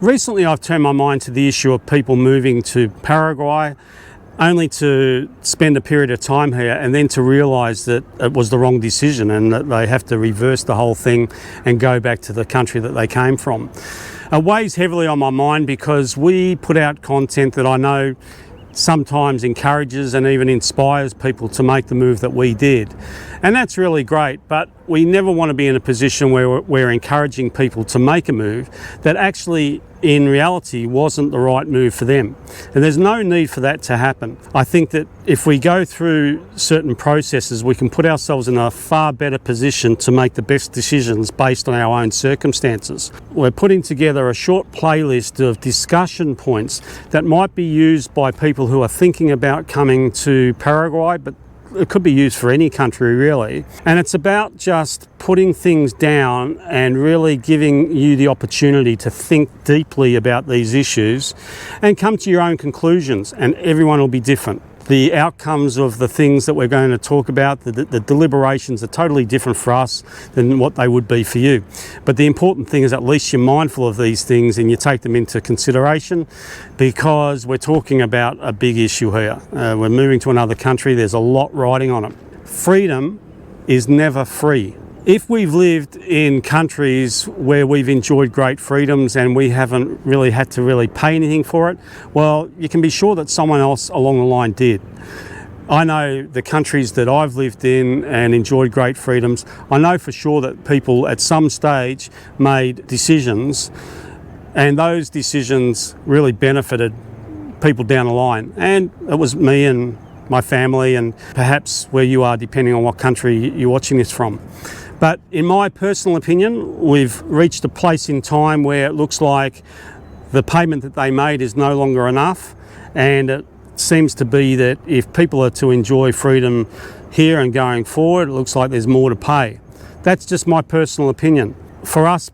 Recently I've turned my mind to the issue of people moving to Paraguay only to spend a period of time here and then to realise that it was the wrong decision and that they have to reverse the whole thing and go back to the country that they came from. It weighs heavily on my mind because we put out content that I know sometimes encourages and even inspires people to make the move that we did. And that's really great, but we never want to be in a position where we're encouraging people to make a move that actually in reality wasn't the right move for them. And there's no need for that to happen. I think that if we go through certain processes, we can put ourselves in a far better position to make the best decisions based on our own circumstances. We're putting together a short playlist of discussion points that might be used by people who are thinking about coming to Paraguay, but it could be used for any country really. And it's about just putting things down and really giving you the opportunity to think deeply about these issues and come to your own conclusions, and everyone will be different. The outcomes of the things that we're going to talk about, the deliberations are totally different for us than what they would be for you. But the important thing is at least you're mindful of these things and you take them into consideration, because we're talking about a big issue here. We're moving to another country, there's a lot riding on it. Freedom is never free. If we've lived in countries where we've enjoyed great freedoms and we haven't really had to really pay anything for it, well, you can be sure that someone else along the line did. I know the countries that I've lived in and enjoyed great freedoms, I know for sure that people at some stage made decisions, and those decisions really benefited people down the line. And it was me and my family, and perhaps where you are, depending on what country you're watching this from. But in my personal opinion, we've reached a place in time where it looks like the payment that they made is no longer enough, and it seems to be that if people are to enjoy freedom here and going forward, it looks like there's more to pay. That's just my personal opinion. For us,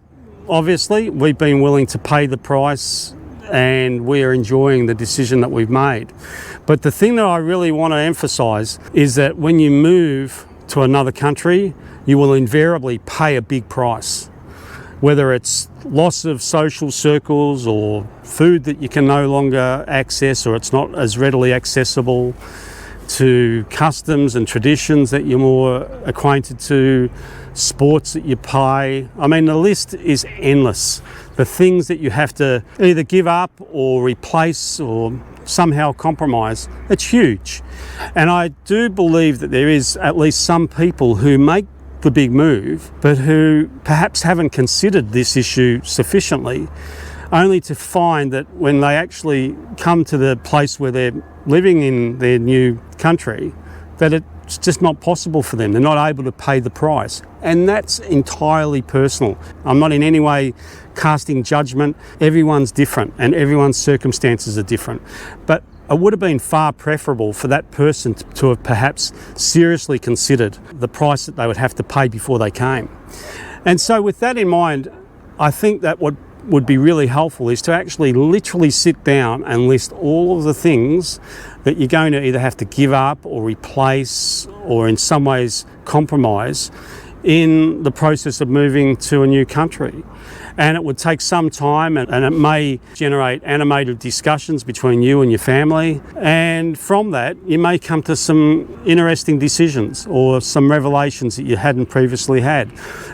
obviously, we've been willing to pay the price and we're enjoying the decision that we've made. But the thing that I really want to emphasise is that when you move to another country, you will invariably pay a big price. Whether it's loss of social circles or food that you can no longer access or it's not as readily accessible, to customs and traditions that you're more acquainted to, sports that you play. I mean, the list is endless. The things that you have to either give up or replace or somehow compromise, it's huge. And I do believe that there is at least some people who make the big move, but who perhaps haven't considered this issue sufficiently, only to find that when they actually come to the place where they're living in their new country, that it's just not possible for them. They're not able to pay the price. And that's entirely personal. I'm not in any way casting judgment. Everyone's different and everyone's circumstances are different. But it would have been far preferable for that person to have perhaps seriously considered the price that they would have to pay before they came. And so with that in mind, I think that what would be really helpful is to actually literally sit down and list all of the things that you're going to either have to give up or replace or in some ways compromise in the process of moving to a new country. And it would take some time, and it may generate animated discussions between you and your family. And from that, you may come to some interesting decisions or some revelations that you hadn't previously had.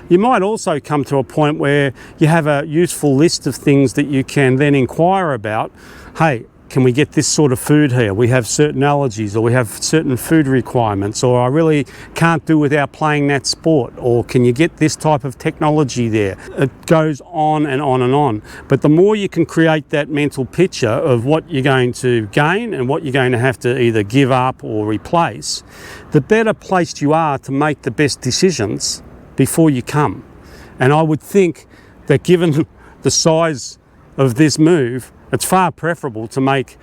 You might also come to a point where you have a useful list of things that you can then inquire about. Hey, can we get this sort of food here? We have certain allergies, or we have certain food requirements, or I really can't do without playing that sport, or can you get this type of technology there? It goes on and on and on. But the more you can create that mental picture of what you're going to gain and what you're going to have to either give up or replace, the better placed you are to make the best decisions before you come. And I would think that given the size of this move, it's far preferable to make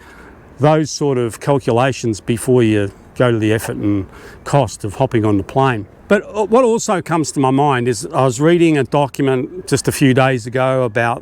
those sort of calculations before you go to the effort and cost of hopping on the plane. But what also comes to my mind is I was reading a document just a few days ago about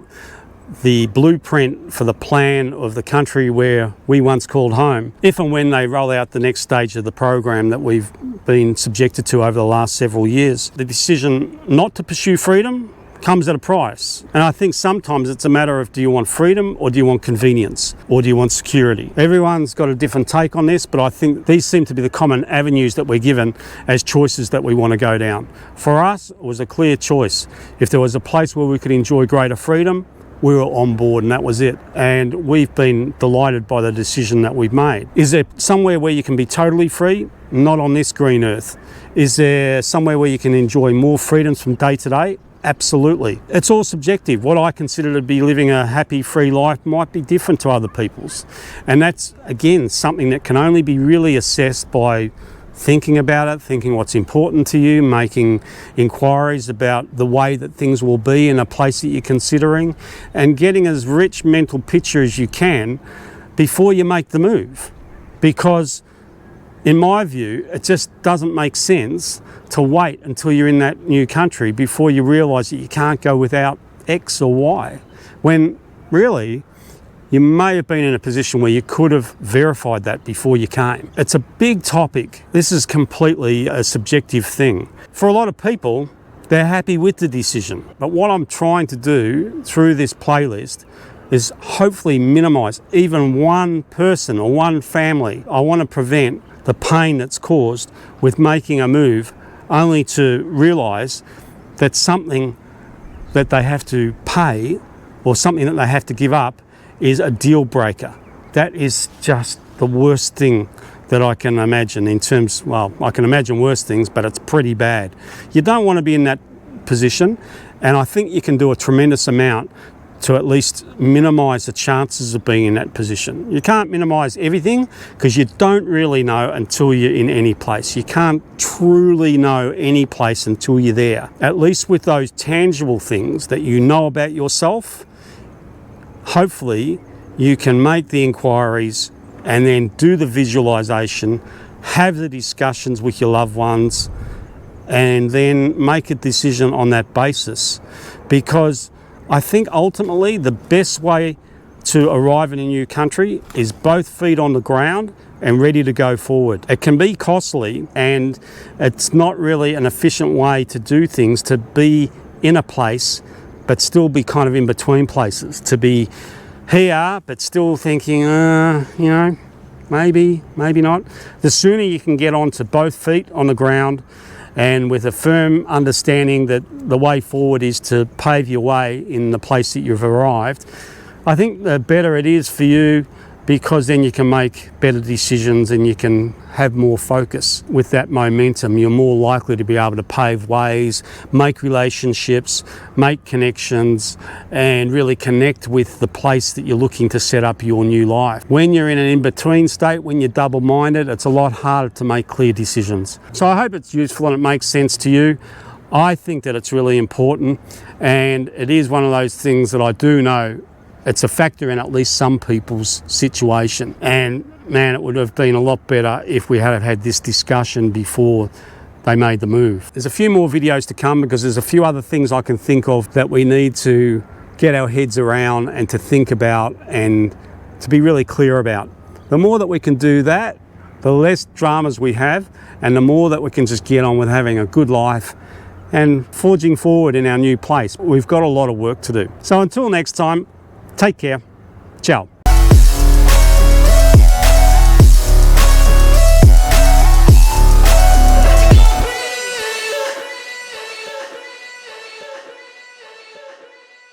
the blueprint for the plan of the country where we once called home, if and when they roll out the next stage of the program that we've been subjected to over the last several years. The decision not to pursue freedom comes at a price. And I think sometimes it's a matter of, do you want freedom or do you want convenience or do you want security? Everyone's got a different take on this, but I think these seem to be the common avenues that we're given as choices that we want to go down. For us, it was a clear choice. If there was a place where we could enjoy greater freedom, we were on board, and that was it. And we've been delighted by the decision that we've made. Is there somewhere where you can be totally free? Not on this green earth. Is there somewhere where you can enjoy more freedoms from day to day? Absolutely. It's all subjective. What I consider to be living a happy, free life might be different to other people's. And that's, again, something that can only be really assessed by thinking about it, thinking what's important to you, making inquiries about the way that things will be in a place that you're considering, and getting as rich mental picture as you can before you make the move. Because in my view, it just doesn't make sense to wait until you're in that new country before you realise that you can't go without X or Y, when really you may have been in a position where you could have verified that before you came. It's a big topic. This is completely a subjective thing. For a lot of people, they're happy with the decision. But what I'm trying to do through this playlist is hopefully minimise even one person or one family. I want to prevent the pain that's caused with making a move only to realise that something that they have to pay or something that they have to give up is a deal breaker. That is just the worst thing that I can imagine in terms, well, I can imagine worse things, but it's pretty bad. You don't want to be in that position, and I think you can do a tremendous amount to at least minimise the chances of being in that position. You can't minimise everything because you don't really know until you're in any place. You can't truly know any place until you're there. At least with those tangible things that you know about yourself, hopefully you can make the inquiries and then do the visualisation, have the discussions with your loved ones, and then make a decision on that basis. Because I think ultimately the best way to arrive in a new country is both feet on the ground and ready to go forward. It can be costly, and it's not really an efficient way to do things, to be in a place but still be kind of in between places, to be here but still thinking, you know, maybe not. The sooner you can get onto both feet on the ground and with a firm understanding that the way forward is to pave your way in the place that you've arrived, I think the better it is for you, because then you can make better decisions and you can have more focus. With that momentum, you're more likely to be able to pave ways, make relationships, make connections, and really connect with the place that you're looking to set up your new life. When you're in an in-between state, when you're double-minded, it's a lot harder to make clear decisions. So I hope it's useful and it makes sense to you. I think that it's really important, and it is one of those things that I do know it's a factor in at least some people's situation. And man, it would have been a lot better if we had had this discussion before they made the move. There's a few more videos to come because there's a few other things I can think of that we need to get our heads around and to think about and to be really clear about. The more that we can do that, the less dramas we have, and the more that we can just get on with having a good life and forging forward in our new place. We've got a lot of work to do. So until next time, take care. Ciao.